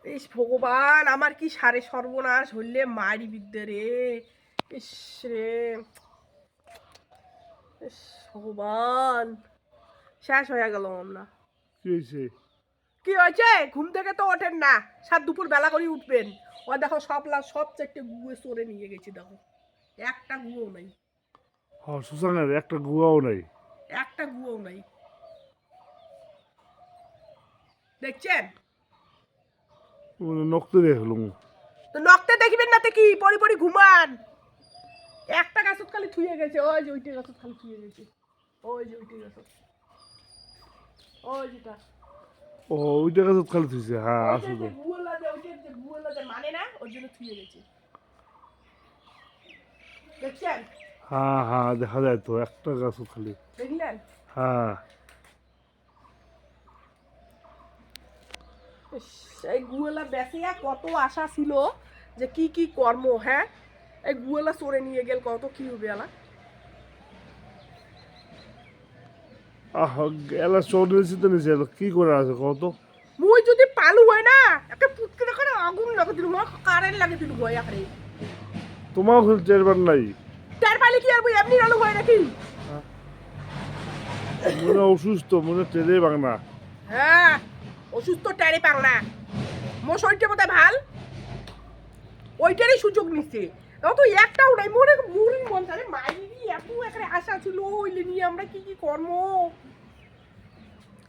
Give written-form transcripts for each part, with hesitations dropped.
ইস ভগবান, আমার কি সারে সর্বনাশ হইলে মারি বিদ্যে রে। ইস রে, ইস ভগবান, শেষ হয়ে গেল আমরা। কি হয়েছে? কি হয়েছে? ঘুম থেকে তো ওঠেন না, সাত দুপুর বেলা করে উঠবেন। ও দেখো সব চারটে গুয়ে চড়ে নিয়ে গেছি, দেখো একটা গুঁয়ো নাই। হ্যাঁ, সুসানের একটা গুয়াও নাই। একটা গুঁয়ো নাই, দেখছেন? নক্তে দেখলাম। তো নখতে দেখবেন না তো কি, পরি পরি ঘুমান। একটা গাছত খালি থুয়ে গেছে, ওই যে ওইটা গাছত খালি থুয়ে গেছে, ওই যে ওইটা গাছত, ওই যেটা ও, ওইটা কাছে খালি থইছে। হ্যাঁ, আসো তো। গুগল মানে না, ওর জন্য থুয়ে গেছে, দেখছেন? হ্যাঁ হ্যাঁ, দেখা যায় তো একটা গাছ খালি। দেখলেন? হ্যাঁ। ইস, এই গুগলা বেসিয়া কত আশা ছিল যে কি কি কর্ম, হ্যাঁ এই গুগলা চড়ে নিয়ে গেল, কত কি হবে আলা। আহ, এলা চোর নিচে নিচে কি করে আছে কত? মুই যদি পালু হয় না, একটা পুটকে করে আগুন লাগে দিল, কারেন্ট লাগে দিল হয় আরে। তোমাও চেরবার নাই। তার পালে কি আর বই এমনি আলু হয় নাকি? মনে অসুস্থ, মনে টেরে বাংনা। হ্যাঁ, অসুস্থ টারে পাং না, মোর শরীরটা বোধহয় ভাল, ওইটারই সুযোগ নিচ্ছে। তো একটাও নাই মনে, মুড়ি মন তাহলে মাইরি এত একটা আশা ছিল ওইলে নিয়ে আমরা কি কি কর্ম,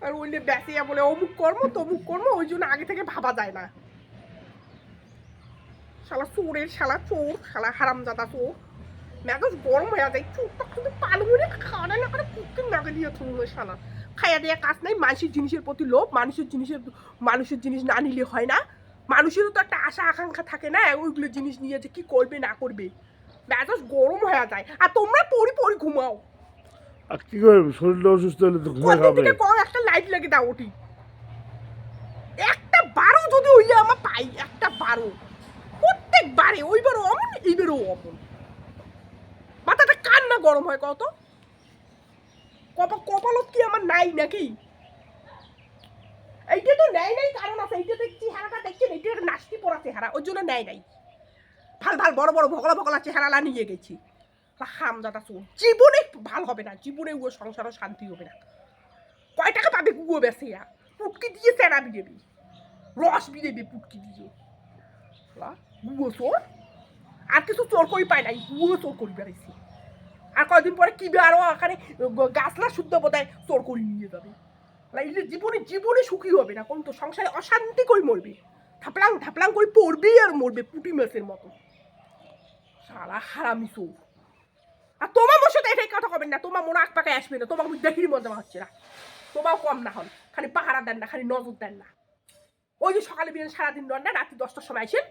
আর ওইলে বেসিয়া বলে অমুক কর্ম তমুক কর্ম, ওই জন্য আগে থেকে ভাবা যায় না। শালা চোরের শালা চোর, শালা হারামজাদা চোর। মেজাজ গরম হয়ে যায়, চোরটা কিন্তু পালু করে খাওয়া না করে পুকুর নাকে দিয়ে থুলো শালা। খাইয়া দেয়া কাজ নাই, মানুষের জিনিসের প্রতি লোভ, মানুষের জিনিস না নিলে হয় না। মানুষেরও তো একটা আশা আকাঙ্ক্ষা থাকে না, ওইগুলো জিনিস নিয়ে যে কি করবে না করবে। মেজাজ গরম হয়ে যায়, আর তোমরা পরি পরি ঘুমাও। আর কি করবে, শরীরটা অসুস্থ হলে তো ঘুমাই কত খাবে। থেকে কম একটা লাইট লাগে দাও ওটি, একটা বারো যদি হইলে আমার পাই, একটা বারো প্রত্যেকবারে, ওইবারও অমন এইবারও অমন। মাথাটা কার না গরম হয় কত? কপালত কি আমার নাই নাকি? এইটা তো নেয় নাই কারণ আছে, এইটা তো চেহারাটা দেখছেন, এইটা একটা নাস্তি পড়া চেহারা, ওর জন্য নেয় নাই। ভাল ভাল বড় বড় ভগলা ভগলা চেহারা নিয়ে গেছি। হামদাদা চোর, জীবনে ভাল হবে না, জীবনে ও সংসারও শান্তি হবে না। কয় টাকা পাবে গুগো বেসে, পুটকি দিয়ে চেনা বিদেবি, রস বিদেবি পুটকি দিয়ে। গুগো চোর, আর কিছু চোর করি পায় নাই, গুগো চোর করি বেড়াইছি। আর কয়দিন পরে কি আরো এখানে গাছলা শুদ্ধ বোধহয় চোর করে নিয়ে যাবে। জীবনে জীবনে সুখী হবে না, কোন তো সংসারে অশান্তি করে মরবে, থাপলাং থাপলাং করে পড়বে আর মরবে পুটি মাছের মতো। সারা হারামি চোর। আর তোমার মোর সাথে এটাই কথা কবেন না, তোমার মনে আগ পাকায় আসবে না, তোমার দেখির মজা হচ্ছে না। তোমাও কম না হন, খালি পাহারা দেন না, খালি নজর দেন না। ওই যে সকালে বিকেলে সারাদিন নন না, রাত্রি 10টার সময় আসেন।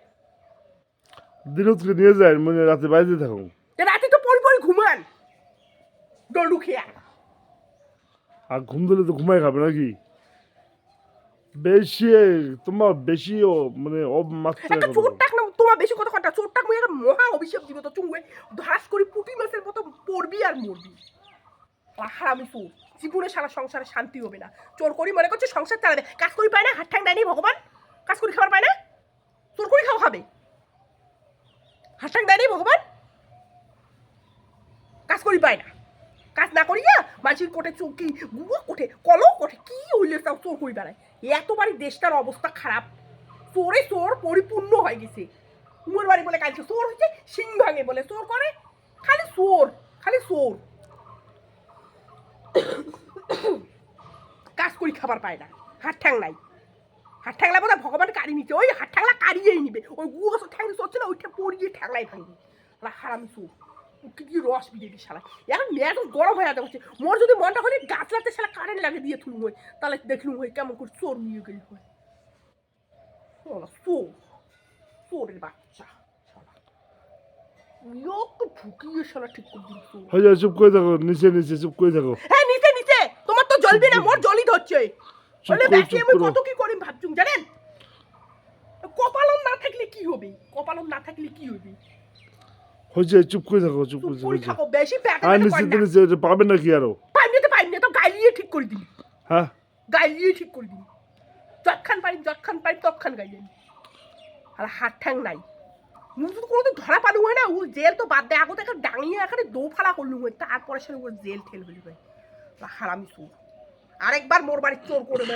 দিনত নিয়ে যায়, মানে রাতে বাইরে থাকুন। রাতে তো পরি পরি ঘুমান ডলু খেয়া। আর ঘুম দিলে তো ঘুমাই খাবে নাকি? বেশি, তোমার বেশিও মানে মাত্রা একটা চোরটাক না, তোমার বেশি কথা কথা, চোরটাক মুই একটা মহা অভিশাপ দিব তো, চুঙ্গে ধাস করে পুঁটি মাছের মতো পড়বি আর মরবি। আর হারামি চোর, জীবনে সারা সংসারে শান্তি হবে না। চোর করি মনে করছে সংসার চালাবে, কাজ করি পায় না, হাত ঠ্যাং দেয়নি ভগবান, কাজ করি খাবার পায় না, চোর করি খাওয়া খাবে, হাত ঠ্যাং দেয়নি ভগবান, কাজ করি পায় না, কাজ না করিয়া মাঝির কোটে চৌকি গুয়া কোটে কলও কোটে কি হইলে তাও চোর করি বেড়ায়। এতবারই দেশটার অবস্থা খারাপ, চোরে চোর পরিপূর্ণ হয়ে গেছে। উমর বাড়ি বলে কালকে চোর হয়েছে, সিং ভাঙে বলে চোর করে, খালি চোর খালি চোর। কাজ করি খাবার পায় না, হাত ঠ্যাং নাই, হাত ঠ্যাংলা বোধ ভগবান কাড়ি নিচ্ছে, ওই হাত ঠ্যাংলা কাড়িয়েই নিবে, ওই গুয়া গাছ ঠ্যাং চলছে না, ওইটা পড়িয়ে ঠ্যাংলাই ভাঙবে। হারামি চোর, কি রস বিদেবি শালা। এখন মেয়াদ গরম হয়ে যাচ্ছে, মোর যদি মনটা হলে গাছ লাগতে শালা কারেন্ট লাগে দিয়ে থুলুম হয়, তাহলে দেখলুম হয় কেমন করে চোর নিয়ে গেল হয়। চোর, চোরের বাচ্চা শালা, তো ঢুকিয়ে শালা ঠিক করে দিন চোর। হয়ে যায়, চুপ করে থাকো, নিচে নিচে চুপ করে থাকো। হ্যাঁ নিচে নিচে, তোমার তো জ্বলবে না, মোর জলই ধরছে। চুপ বলে করো, ব্যাসি চুপ আমি করো। কত কি করি ভাবছুম জানেন? কপালন না থাকলে কি হবে, কপালন না থাকলে কি হবে? হয়ে যায়, চুপ করে থাকো, চুপ চুপ করে করে থাকো। থাকো, বেশি প্যাটে আর প্যাটে নিচে কর না। নিচে পাবে নাকি আরো? পাইনি তো গাইলিয়ে ঠিক করে দিলি, হ্যাঁ, গাইলিয়ে ঠিক করে দিলি। যতখান পারি ততখান গাইলেন। আর হাত ঠ্যাং নাই যদি কোনো তো ধরা পানু হয় না ও জেল তো বাদ দেয় আগতে একটা ডাঙিয়ে এখানে দৌ ফালা করলু হয় তারপরে সে ওর জেল ঠেল হলি হয় হারামি চোর আরেকবার মোর বাড়ি চোর করবে